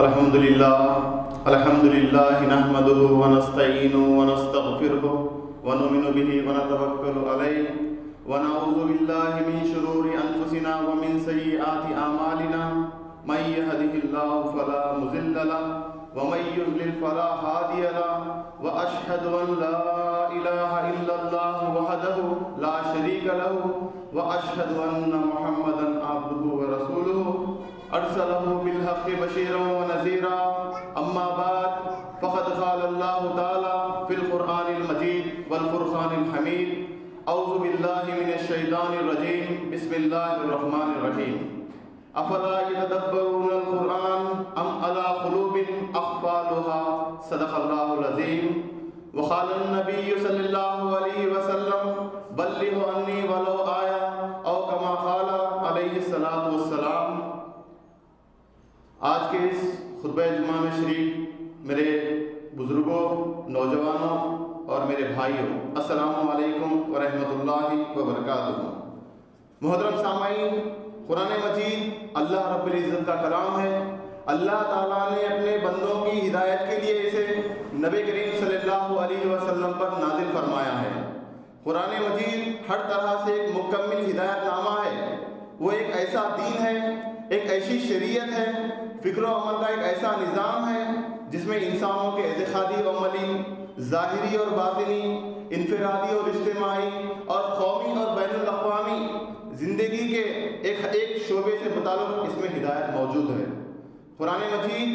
الحمدللہ نحمده ونستعینه ونستغفره ونؤمن به ونتوکل علیہ ونعوذ باللہ من شرور انفسنا ومن سیئات اعمالنا من يهده الله فلا مضل له ومن يضلل فلا هادي له واشهد ان لا اله الا الله وحده لا شريك له واشهد ان محمدا عبده ورسوله ارسله بالحق بشيرا ونذيرا اما بعد فقد قال الله تعالى في القرآن المجيد والفرقان الحميد اعوذ بالله من الشيطان الرجيم بسم الله الرحمن الرحيم افلا يتدبرون القرآن ام على قلوب اقفالها صدق الله العظيم وقال النبي صلى الله عليه وسلم بلغوا عني ولو آية او كما قال عليه الصلاة والسلام۔ آج کے اس خطبہ جمعہ میں شریک میرے بزرگوں، نوجوانوں اور میرے بھائیوں، السلام علیکم ورحمۃ اللہ وبرکاتہ۔ محترم سامعین، قرآن مجید اللہ رب العزت کا کلام ہے۔ اللہ تعالیٰ نے اپنے بندوں کی ہدایت کے لیے اسے نبی کریم صلی اللہ علیہ وسلم پر نازل فرمایا ہے۔ قرآن مجید ہر طرح سے ایک مکمل ہدایت نامہ ہے۔ وہ ایک ایسا دین ہے، ایک ایسی شریعت ہے، فکر و عمل کا ایک ایسا نظام ہے جس میں انسانوں کے اعتقادی و عملی، ظاہری اور باطنی، انفرادی اور اجتماعی اور قومی اور بین الاقوامی زندگی کے ایک شعبے سے متعلق اس میں ہدایت موجود ہے۔ قرآن مجید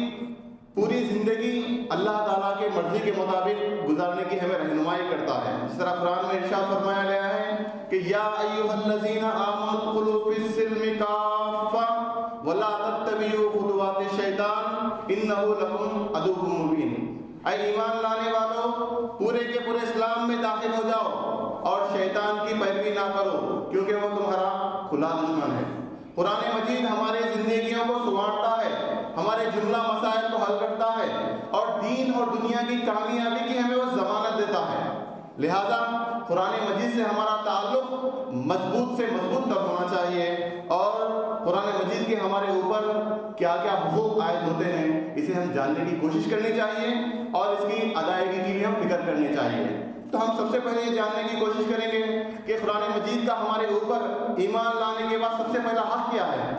پوری زندگی اللہ تعالیٰ کے مرضی کے مطابق گزارنے کی ہمیں رہنمائی کرتا ہے۔ جس طرح قرآن میں ارشاد فرمایا گیا ہے کہ یا ایھا الذین آمنوا ادخلوا فی السلم کافۃ ولا تتبعوا خطوات الشیطان انہ لکم عدو مبین۔ اے ایمان لانے والو، پورے کے پورے اسلام میں داخل ہو جاؤ اور شیطان کی پیروی نہ کرو کیونکہ وہ تمہارا کھلا دشمن ہے۔ قرآن مجید ہمارے زندگیوں کو سنوارتا ہے، ہمارے جملہ مسائل کو حل کرتا ہے اور دین اور دنیا کی کامیابی کی ہمیں وہ ضمانت دیتا ہے۔ لہذا قرآن مجید سے ہمارا تعلق مضبوط سے مضبوط تر ہونا چاہیے اور قرآن مجید کے ہمارے اوپر کیا کیا حقوق عائد ہوتے ہیں اسے ہم جاننے کی کوشش کرنی چاہیے اور اس کی ادائیگی کی بھی ہم فکر کرنی چاہیے۔ تو ہم سب سے پہلے یہ جاننے کی کوشش کریں گے کہ قرآن مجید کا ہمارے اوپر ایمان لانے کے بعد سب سے پہلا حق کیا ہے۔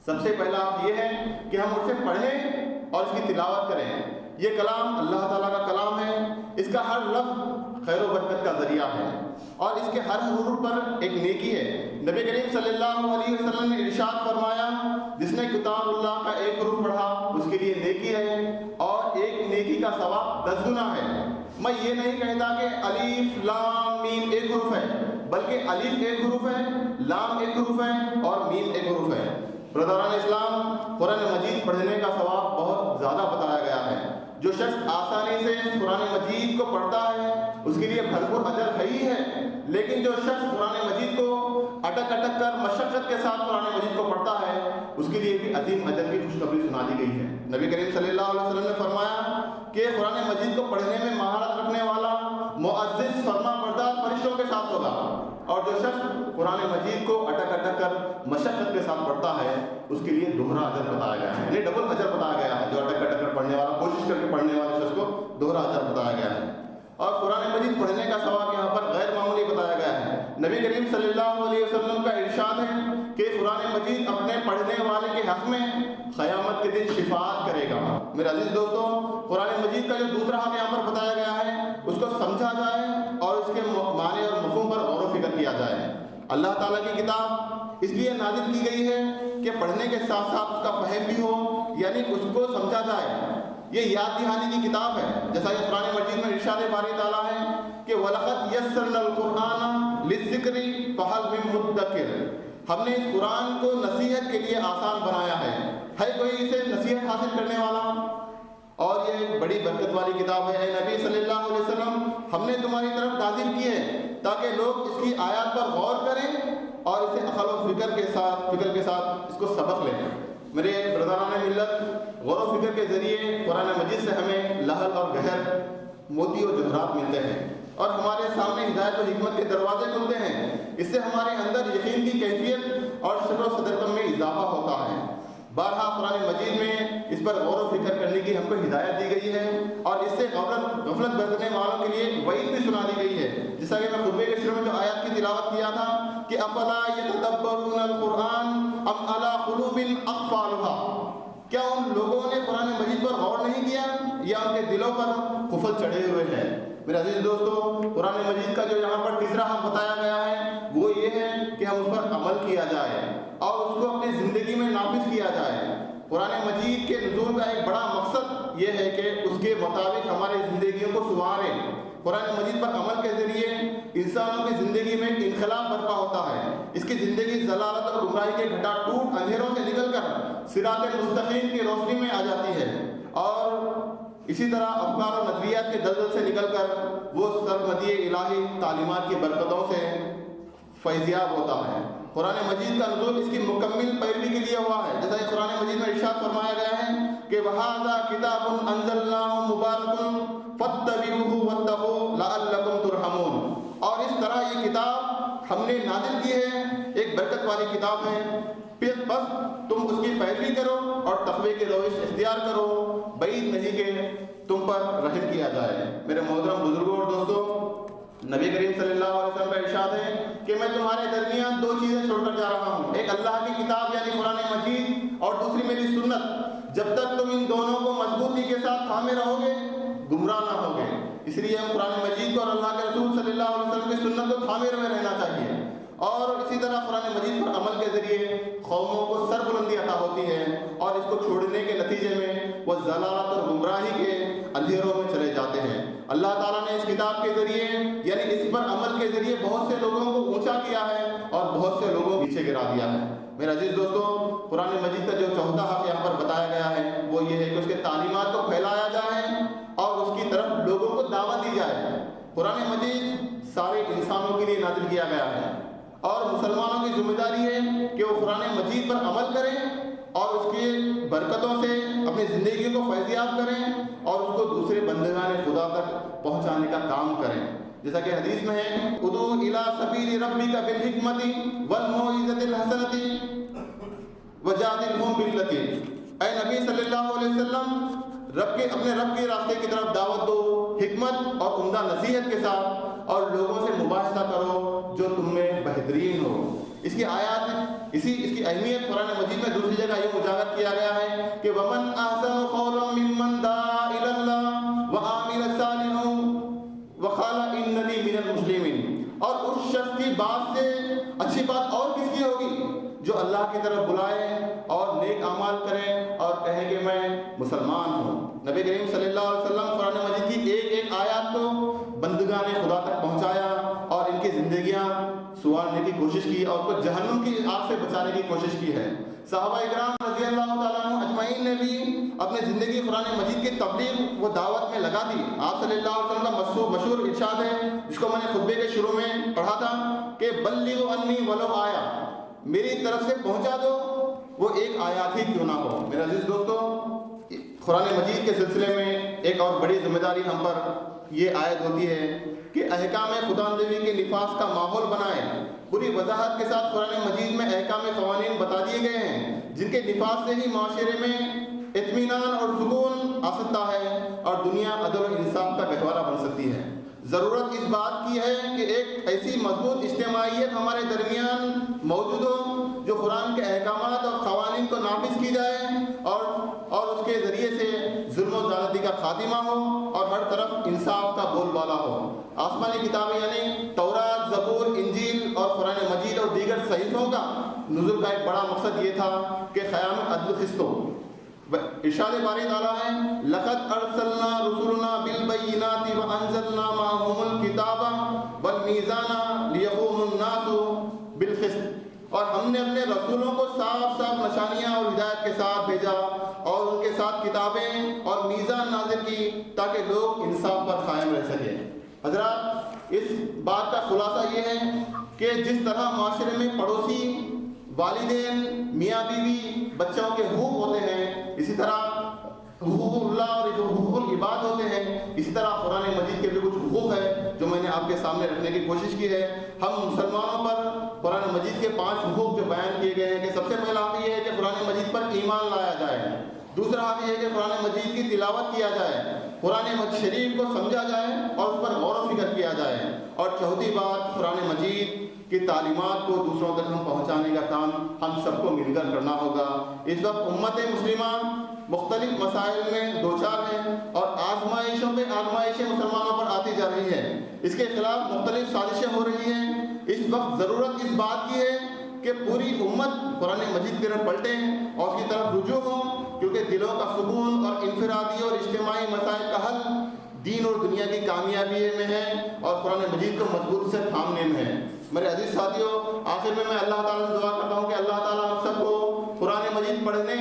سب سے پہلا حق یہ ہے کہ ہم اسے پڑھیں اور اس کی تلاوت کریں۔ یہ کلام اللہ تعالیٰ کا کلام ہے، اس کا ہر لفظ خیر و برکت کا ذریعہ ہے اور اس کے ہر حروف پر ایک نیکی ہے۔ نبی کریم صلی اللہ علیہ وسلم نے ارشاد فرمایا جس نے کتاب اللہ کا ایک حروف پڑھا اس کے لیے نیکی ہے اور ایک نیکی کا ثواب 10 گنا ہے۔ میں یہ نہیں کہتا کہ الف لام میم ایک حروف ہے، بلکہ الف ایک حروف ہے، لام ایک حروف ہے اور میم ایک حروف ہے۔ برادران اسلام، قرآن مجید پڑھنے کا ثواب بہت زیادہ بتایا گیا ہے۔ جو شخص آسانی سے قرآن مجید کو پڑھتا ہے اس کے لیے بھرپور اجر ہے ہی ہے، لیکن جو شخص قرآن مجید کو اٹک کر مشقت کے ساتھ قرآن مجید کو پڑھتا ہے اس کے لیے بھی عظیم اجر کی خوشخبری سنا دی گئی ہے۔ نبی کریم صلی اللہ علیہ وسلم نے فرمایا کہ قرآن مجید کو پڑھنے میں مہارت رکھنے والا معزز فرما بردار فرشتوں کے ساتھ ہوگا اور جو شخص قرآن مجید کو اٹک کر مشقت کے ساتھ پڑھتا ہے اس کے لیے دوہرا اجر بتایا گیا ہے، یعنی ڈبل اجر بتایا گیا ہے۔ جو اٹک کر پڑھنے والا، کوشش کر کے پڑھنے والے شخص کو دوہرا اجر بتایا گیا ہے۔ اور قرآن مجید پڑھنے کا ثواب یہاں پر غیر معمولی بتایا گیا ہے۔ نبی کریم صلی اللہ علیہ وسلم کا ارشاد ہے کہ قرآن مجید اپنے پڑھنے والے کے حق میں قیامت کے دن شفاعت کرے گا۔ میرے عزیز دوستوں، قرآن مجید کا جو دوسرا حق یہاں پر بتایا گیا ہے اس کو سمجھا جائے اور اس کے معنی اور مفہوم پر غور و فکر کیا جائے۔ اللہ تعالیٰ کی کتاب اس لیے نازل کی گئی ہے کہ پڑھنے کے ساتھ ساتھ اس کا فہم بھی ہو، یعنی اس کو سمجھا جائے۔ یہ یاد دہانی کی کتاب ہے، جیسا کہ قرآن مجید میں ارشاد باری تعالیٰ ہے کہ وَلَقَدْ يَسَّرْنَا الْقُرْآنَ لِلذِّكْرِ فَهَلْ مِن مُدَّكِرٍ۔ ہم نے اس قرآن کو نصیحت کے لیے آسان بنایا ہے کوئی اسے نصیحت حاصل کرنے والا؟ اور یہ ایک بڑی برکت والی کتاب ہے۔ اے نبی صلی اللہ علیہ وسلم، ہم نے تمہاری طرف نازل کی ہے تاکہ لوگ اس کی آیات پر غور کریں اور اسے عقل و فکر کے ساتھ اس کو سبق لیں۔ میرے برادران ملت، غور و فکر کے ذریعے قرآن مجید سے ہمیں لحل اور گہر موتی و جوہرات ملتے ہیں اور ہمارے سامنے ہدایت و حکمت کے دروازے کھلتے ہیں۔ اس سے ہمارے اندر یقین کی کیفیت اور شکر و صداقت میں اضافہ ہوتا ہے۔ بارہا قرآن مجید میں اس پر غور و فکر کرنے کی ہم کو ہدایت دی گئی ہے، اور اس سے غفلت برتنے والوں کے لیے وعید بھی سنا دی گئی ہے، جیسا کہ میں خطبے کے شروع میں جو آیات کی تلاوت کیا تھا کہ افلا یتدبرون القرآن ام علی قلوب اقفالها، کیا ان لوگوں نے قرآن مجید پر غور نہیں کیا یا ان کے دلوں پر قفل چڑھے ہوئے ہیں؟ میرے عزیز دوستو، قرآن مجید کا جو یہاں پر تیسرا حق بتایا گیا ہے وہ یہ ہے کہ ہم اس پر عمل کیا جائے اور اس کو اپنی زندگی میں نافذ کیا جائے۔ قرآن مجید کے نزول کا ایک بڑا مقصد یہ ہے کہ اس کے مطابق ہماری زندگیوں کو سنوارے۔ قرآن مجید پر عمل کے ذریعے انسانوں کی زندگی میں انقلاب برپا ہوتا ہے، اس کی زندگی ضلالت اور گمراہی کے گھٹا ٹوٹ اندھیروں سے نکل کر صراط مستقیم کی روشنی میں آ جاتی ہے، اور اسی طرح افکار و نظریات کے دلدل سے نکل کر وہ سرمدی الہی تعلیمات کی برکتوں سے فیضیاب ہوتا ہے۔ قرآن مجید کا نزول اس کی مکمل پیروی کے لیے ہوا ہے، جیسا کہ قرآن مجید میں ارشاد فرمایا گیا ہے کہ وَهَذَا كِتَابٌ أَنزَلْنَاهُ مُبَارَكٌ فَاتَّبِعُوهُ وَاتَّقُوا لَعَلَّكُمْ تُرْحَمُونَ، اور اس طرح یہ کتاب ہم نے نازل کی ہے، ایک برکت والی کتاب ہے، پھر بس تم اس کی پیروی کرو اور تقوی کی روش اختیار کرو، بعید نہیں کہ تم پر رحم کیا جائے۔ میرے محترم بزرگوں اور دوستوں، نبی کریم صلی اللہ علیہ وسلم کا ارشاد ہے کہ میں تمہارے درمیان دو چیزیں چھوڑ کر جا رہا ہوں، ایک اللہ کی کتاب یعنی قرآن مجید اور دوسری میری سنت، جب تک تم ان دونوں کو مضبوطی کے ساتھ تھامے رہو گے گمراہ نہ ہوگے۔ اس لیے ہم قرآن مجید کو اور اللہ کے رسول صلی اللہ علیہ وسلم کی سنت کو تھامے ہوئے رہنا چاہیے، اور اسی طرح قرآن مجید پر عمل کے ذریعے قوموں کو سربلندی عطا ہوتی ہے، اور اس کو چھوڑنے کے نتیجے میں وہ ضلالت اور گمراہی کے اندھیروں میں چلے جاتے ہیں۔ اللہ تعالیٰ نے اس کتاب کے ذریعے یعنی اس پر عمل کے ذریعے بہت سے لوگوں کو اونچا کیا ہے اور بہت سے لوگوں کو پیچھے گرا دیا ہے۔ میرے عزیز دوستوں، قرآن مجید کا جو چوتھا حق یہاں پر بتایا گیا ہے وہ یہ ہے کہ اس کے تعلیمات کو پھیلایا جائے اور اس کی طرف لوگوں کو دعوت دی جائے۔ قرآن مجید سارے انسانوں کے لیے نازل کیا گیا ہے، اور مسلمانوں کی ذمہ داری ہے کہ وہ قرآن مجید پر عمل کریں اور اس کی برکتوں سے اپنی زندگی کو فیضیاب کریں اور اس کو دوسرے بندگان خدا تک پہنچانے کا کام کریں، جیسا کہ حدیث میں ہے ادعو الی سبیل ربک بالحکمت والموعظۃ الحسنۃ وجادلھم باللتی، اے نبی صلی اللہ علیہ وسلم اپنے رب کے راستے کی طرف دعوت دو حکمت اور عمدہ نصیحت کے ساتھ، اور لوگوں سے مباحثہ کرو جو تم میں بہترین ہو۔ اس کی آیات اس کی اہمیت قرآن مجید میں دوسری جگہ یہ اجاگر کیا گیا ہے کہ وَمَنْ أَحْسَنُ قَوْلًا مِّمَّنْ دَعَا إِلَى اللَّهِ وَعَمِلَ صَالِحًا وَقَالَ إِنَّنِي مِنَ الْمُسْلِمِينَ، اور اس شخص کی بات سے اچھی بات اور کس کی ہوگی جو اللہ کی طرف بلائے اور نیک اعمال کرے اور کہے کہ میں مسلمان ہوں۔ نبی کریم صلی اللہ علیہ وسلم قرآن مجید کی ایک ایک آیات کو بندگان خدا تک پہنچایا اور ان کی زندگیاں سنوارنے کی کوشش کی اور کو جہنم کی آگ سے بچانے کی کوشش کی ہے۔ صحابہ اکرام رضی اللہ تعالیٰ عنہ اجمعین نے بھی اپنی زندگی قرآن مجید کی تبلیغ و دعوت میں لگا دی۔ آپ صلی اللہ علیہ وسلم کا مشہور ارشاد ہے جس کو میں نے خطبے کے شروع میں پڑھا تھا کہ بلغوا انی ولو آیا، میری طرف سے پہنچا دو وہ ایک آیات ہی کیوں نہ ہو۔ میرے عزیز دوستو، قرآن مجید کے سلسلے میں ایک اور بڑی ذمہ داری ہم پر یہ عائد ہوتی ہے کہ احکام خداوندی کے نفاذ کا ماحول بنائیں۔ پوری وضاحت کے ساتھ قرآن مجید میں احکام قوانین بتا دیے گئے ہیں جن کے نفاذ سے ہی معاشرے میں اطمینان اور سکون آ سکتا ہے اور دنیا عدل و انصاف کا گہوارہ بن سکتی ہے۔ ضرورت اس بات کی ہے کہ ایک ایسی مضبوط اجتماعیت ہمارے درمیان موجود ہو جو قرآن کے احکامات اور قوانین کو نافذ کی جائے اور اس کے ذریعے سے ظلم و زیادتی کا خاتمہ ہو اور ہر طرف انصاف کا بول بالا ہو۔ آسمانی کتابیں یعنی تورات، زبور، انجیل اور قرآن مجید اور دیگر صحیفوں کا نزول کا ایک بڑا مقصد یہ تھا کہ قیام عدل قسط ہو۔ ارشاد باری تعالیٰ ہے لقد ارسلنا رسولنا بالبینات وانزلنا معهم الکتاب والمیزان لیقوم الناس بالقسط، اور ہم نے اپنے رسولوں کو صاف صاف نشانیاں اور ہدایت کے ساتھ بھیجا اور ان کے ساتھ کتابیں اور میزان نازل کی تاکہ لوگ انصاف پر قائم رہ سکیں۔ حضرات، اس بات کا خلاصہ یہ ہے کہ جس طرح معاشرے میں پڑوسی، والدین، میاں بیوی، بچوں کے حقوق ہوتے ہیں، اسی طرح حقوق اللہ اور جو حقوق العباد ہوتے ہیں، اسی طرح قرآن مجید کے بھی کچھ حقوق ہے جو میں نے آپ کے سامنے رکھنے کی کوشش کی ہے۔ ہم مسلمانوں پر قرآن مجید کے 5 حقوق جو بیان کیے گئے ہیں کہ سب سے پہلا حق یہ ہے کہ قرآن مجید پر ایمان لایا جائے، دوسرا حق یہ ہے کہ قرآن مجید کی تلاوت کیا جائے، قرآن شریف کو سمجھا جائے اور اس پر غور و فکر کیا جائے، اور چوتھی بات قرآن مجید کی تعلیمات کو دوسروں تک ہم پہنچانے کا کام ہم سب کو مل کر کرنا ہوگا۔ اس وقت امت مسلمہ مختلف مسائل میں دوچار ہیں اور آزمائشوں پہ آزمائشیں مسلمانوں پر آتی جا رہی ہیں، اس کے خلاف مختلف سازشیں ہو رہی ہیں۔ اس وقت ضرورت اس بات کی ہے کہ پوری امت قرآن مجید کی طرف پلٹیں اور اس کی طرف رجوع ہوں، کیونکہ دلوں کا سکون اور انفرادی اور اجتماعی مسائل کا حل دین اور دنیا کی کامیابی میں ہے اور قرآن مجید کو مضبوط سے تھامنے میں ہے۔ میرے عزیز ساتھیوں، آخر میں اللہ تعالیٰ سے دعا کرتا ہوں کہ اللہ تعالیٰ ہم سب کو قرآن مجید پڑھنے